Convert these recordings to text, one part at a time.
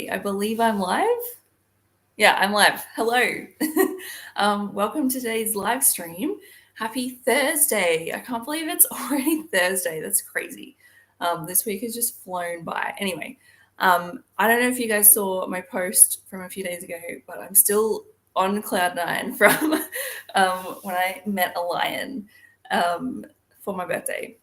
Okay, I believe I'm live. Yeah, I'm live. Hello. Welcome to today's live stream. Happy Thursday. I can't believe it's already Thursday. That's crazy. This week has just flown by. Anyway, I don't know if you guys saw my post from a few days ago, but I'm still on cloud nine from when I met a lion for my birthday.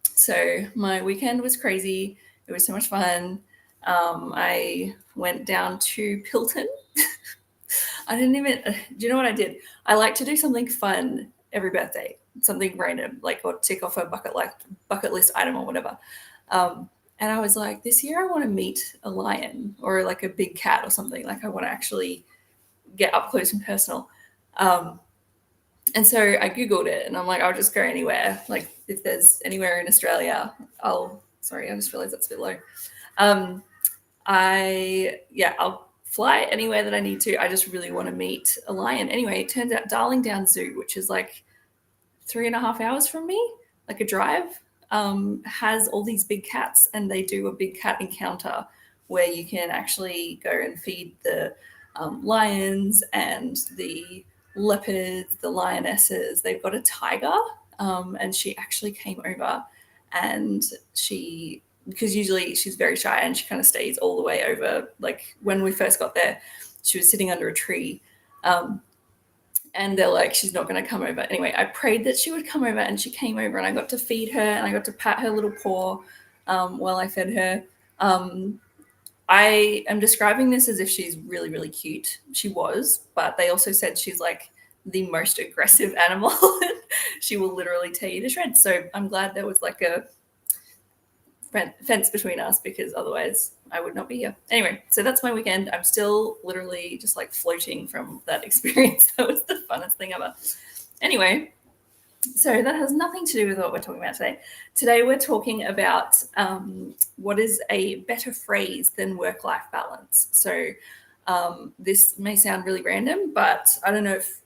So my weekend was crazy. It was so much fun. I went down to Pilton. I didn't even, do you know what I did? I like to do something fun every birthday, something random, like or tick off a bucket list item or whatever. And I was like, this year I want to meet a lion or like a big cat or something. Like I want to actually get up close and personal. And so I Googled it and I'm like, I'll just go anywhere. Like if there's anywhere in Australia, sorry, I just realized that's a bit low. I'll fly anywhere that I need to. I just really want to meet a lion. Anyway, it turns out Darling Downs Zoo, which is like 3.5 hours from me, like a drive, has all these big cats, and they do a big cat encounter where you can actually go and feed the lions and the leopards, the lionesses. They've got a tiger, and she actually came over, and because usually she's very shy and she kind of stays all the way over. Like when we first got there, she was sitting under a tree. And they're like, she's not going to come over. Anyway, I prayed that she would come over, and she came over, and I got to feed her and I got to pat her little paw while I fed her. I am describing this as if she's really, really cute. She was, but they also said she's like the most aggressive animal. She will literally tear you to shreds. So I'm glad there was like a fence between us, because otherwise I would not be here. Anyway, so that's my weekend. I'm still literally just like floating from that experience. That was the funnest thing ever. Anyway, so that has nothing to do with what we're talking about today. Today we're talking about what is a better phrase than work-life balance. So this may sound really random, but I don't know if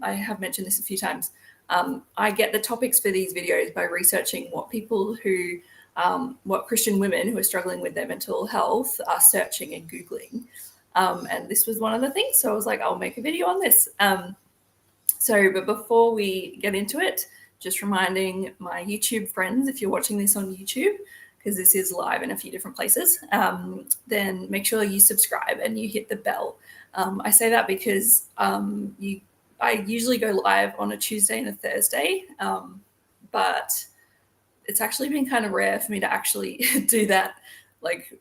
I have mentioned this a few times. I get the topics for these videos by researching what Christian women who are struggling with their mental health are searching and Googling. And this was one of the things. So I was like, I'll make a video on this. But before we get into it, just reminding my YouTube friends, if you're watching this on YouTube, because this is live in a few different places, then make sure you subscribe and you hit the bell. I say that because I usually go live on a Tuesday and a Thursday, but it's actually been kind of rare for me to actually do that like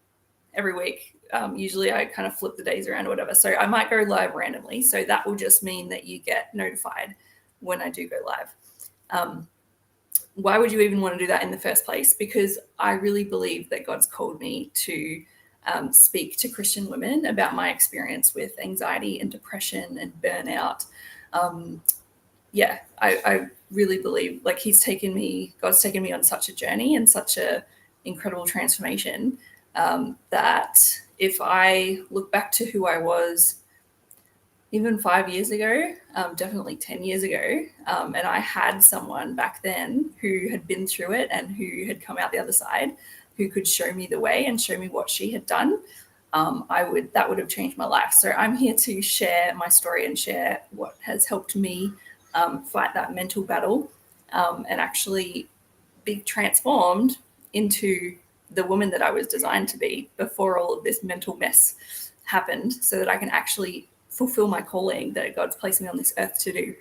every week. Usually I kind of flip the days around or whatever. So I might go live randomly. So that will just mean that you get notified when I do go live. Why would you even want to do that in the first place? Because I really believe that God's called me to speak to Christian women about my experience with anxiety and depression and burnout. I really believe like God's taken me on such a journey and such a incredible transformation that if I look back to who I was even 5 years ago, definitely 10 years ago, and I had someone back then who had been through it and who had come out the other side, who could show me the way and show me what she had done, that would have changed my life. So I'm here to share my story and share what has helped me fight that mental battle and actually be transformed into the woman that I was designed to be before all of this mental mess happened, so that I can actually fulfill my calling that God's placed me on this earth to do.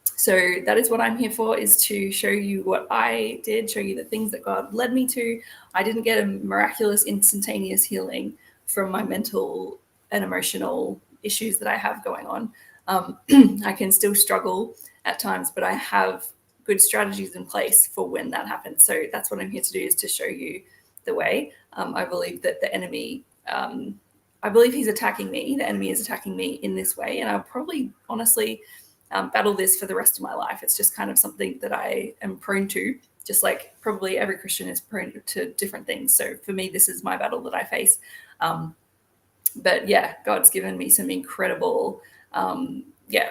So that is what I'm here for, is to show you what I did, show you the things that God led me to. I didn't get a miraculous, instantaneous healing from my mental and emotional issues that I have going on. I can still struggle at times, but I have good strategies in place for when that happens. So that's what I'm here to do, is to show you the way. I believe that the enemy, I believe he's attacking me. The enemy is attacking me in this way. And I'll probably honestly battle this for the rest of my life. It's just kind of something that I am prone to, just like probably every Christian is prone to different things. So for me, this is my battle that I face. But yeah, God's given me some incredible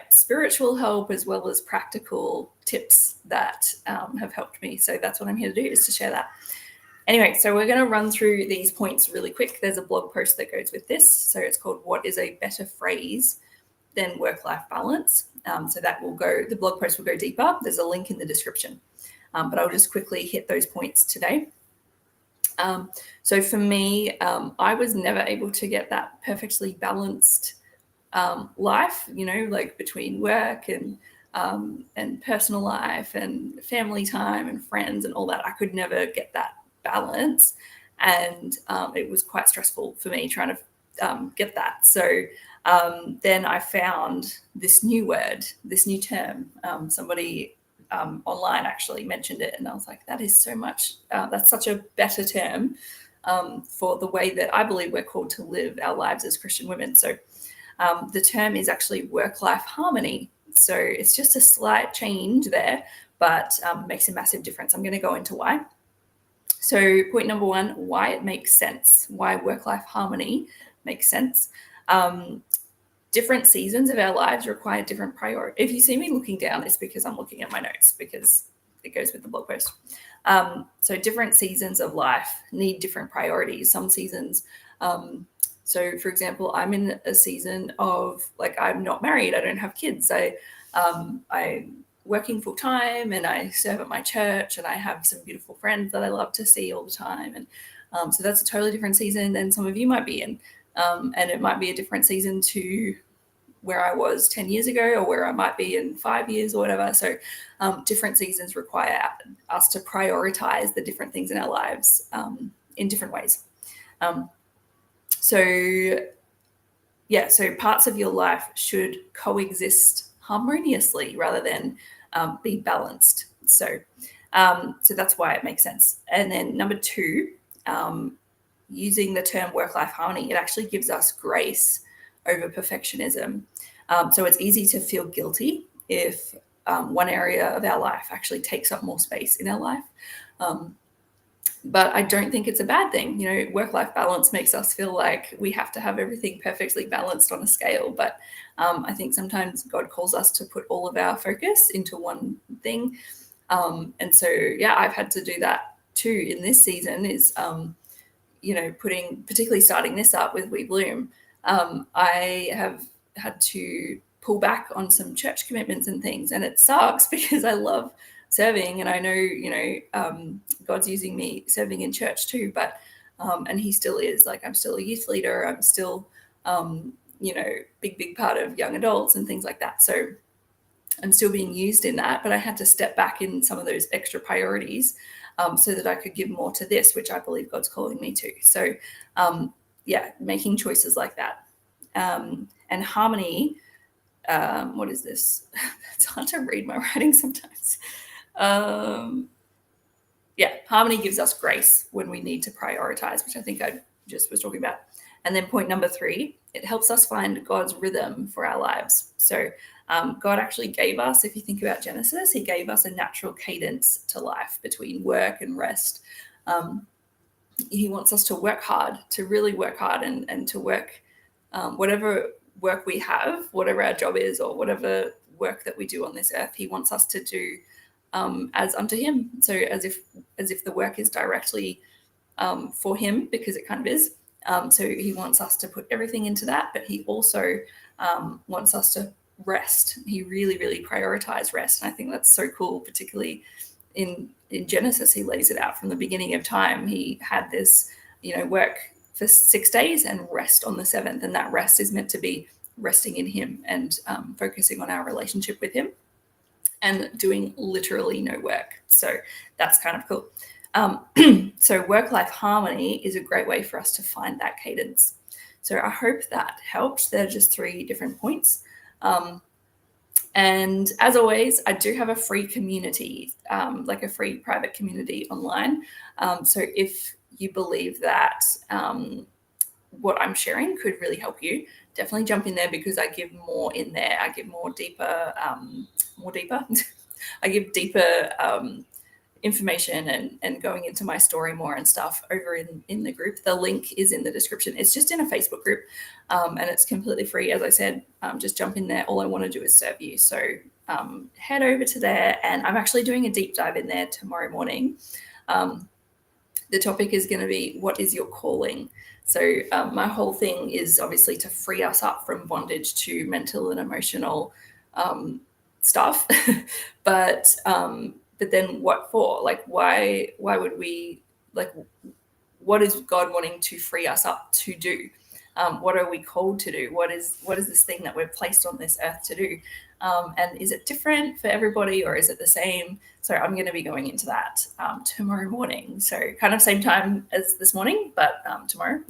spiritual help as well as practical tips that have helped me. So that's what I'm here to do, is to share that. Anyway, so we're going to run through these points really quick. There's a blog post that goes with this. So it's called "What is a Better Phrase Than Work-Life Balance?" So that will go, the blog post will go deeper. There's a link in the description. But I'll just quickly hit those points today. So for me, I was never able to get that perfectly balanced life, like between work and personal life and family time and friends and all that. I could never get that balance. And it was quite stressful for me trying to get that. So then I found this new word, this new term. Somebody online actually mentioned it, and I was like, that is so much, that's such a better term for the way that I believe we're called to live our lives as Christian women. So the term is actually work-life harmony. So it's just a slight change there, but makes a massive difference. I'm going to go into why. So point number one, why it makes sense, why work-life harmony makes sense. Different seasons of our lives require different priorities. If you see me looking down, it's because I'm looking at my notes, because it goes with the blog post. So different seasons of life need different priorities. Some seasons, so for example, I'm in a season of, like, I'm not married, I don't have kids, I'm working full time, and I serve at my church, and I have some beautiful friends that I love to see all the time. And so that's a totally different season than some of you might be in. And it might be a different season to where I was 10 years ago, or where I might be in 5 years or whatever. So different seasons require us to prioritize the different things in our lives in different ways. So parts of your life should coexist harmoniously rather than be balanced. So that's why it makes sense. And then number two, using the term work-life harmony, it actually gives us grace over perfectionism. So it's easy to feel guilty if one area of our life actually takes up more space in our life. But I don't think it's a bad thing. Work-life balance makes us feel like we have to have everything perfectly balanced on a scale. But I think sometimes God calls us to put all of our focus into one thing. And so, I've had to do that too in this season, is particularly starting this up with We Bloom, I have had to pull back on some church commitments and things, and it sucks because I love serving, and I know God's using me serving in church too, but and he still is, like, I'm still a youth leader, I'm still big part of young adults and things like that, so I'm still being used in that, but I had to step back in some of those extra priorities so that I could give more to this, which I believe God's calling me to. So making choices like that. And harmony, what is this? It's hard to read my writing sometimes. Harmony gives us grace when we need to prioritize, which I think I just was talking about. And then point number three, it helps us find God's rhythm for our lives. So God actually gave us, if you think about Genesis, he gave us a natural cadence to life between work and rest. He wants us to work hard, to really work hard, and to work whatever work we have, whatever our job is, or whatever work that we do on this earth, he wants us to do as unto him. So as if the work is directly for him, because it kind of is. So he wants us to put everything into that, but he also wants us to rest. He really, really prioritized rest. And I think that's so cool, particularly in Genesis. He lays it out from the beginning of time. He had this, work for 6 days and rest on the seventh. And that rest is meant to be resting in him and focusing on our relationship with him and doing literally no work. So that's kind of cool. So work-life harmony is a great way for us to find that cadence. So I hope that helped. They're just 3 different points. And as always, I do have a free community, like a free private community online. So if you believe that what I'm sharing could really help you, definitely jump in there, because I give more in there. I give deeper. I give deeper information and going into my story more and stuff over in the group. The link is in the description. It's just in a Facebook group, and it's completely free. As I said, just jump in there. All I want to do is serve you. So head over to there, and I'm actually doing a deep dive in there tomorrow morning the topic is going to be, what is your calling? So my whole thing is obviously to free us up from bondage to mental and emotional stuff. but then what for? Like, why would we, like, what is God wanting to free us up to do? What are we called to do? What is this thing that we're placed on this earth to do? And is it different for everybody, or is it the same? So I'm going to be going into that tomorrow morning. So kind of same time as this morning, but tomorrow.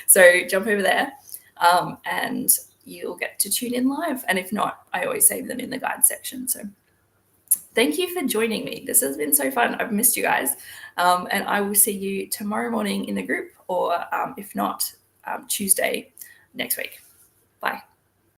So jump over there and you'll get to tune in live. And if not, I always save them in the guide section. So thank you for joining me. This has been so fun. I've missed you guys. And I will see you tomorrow morning in the group, or if not, Tuesday next week. Bye.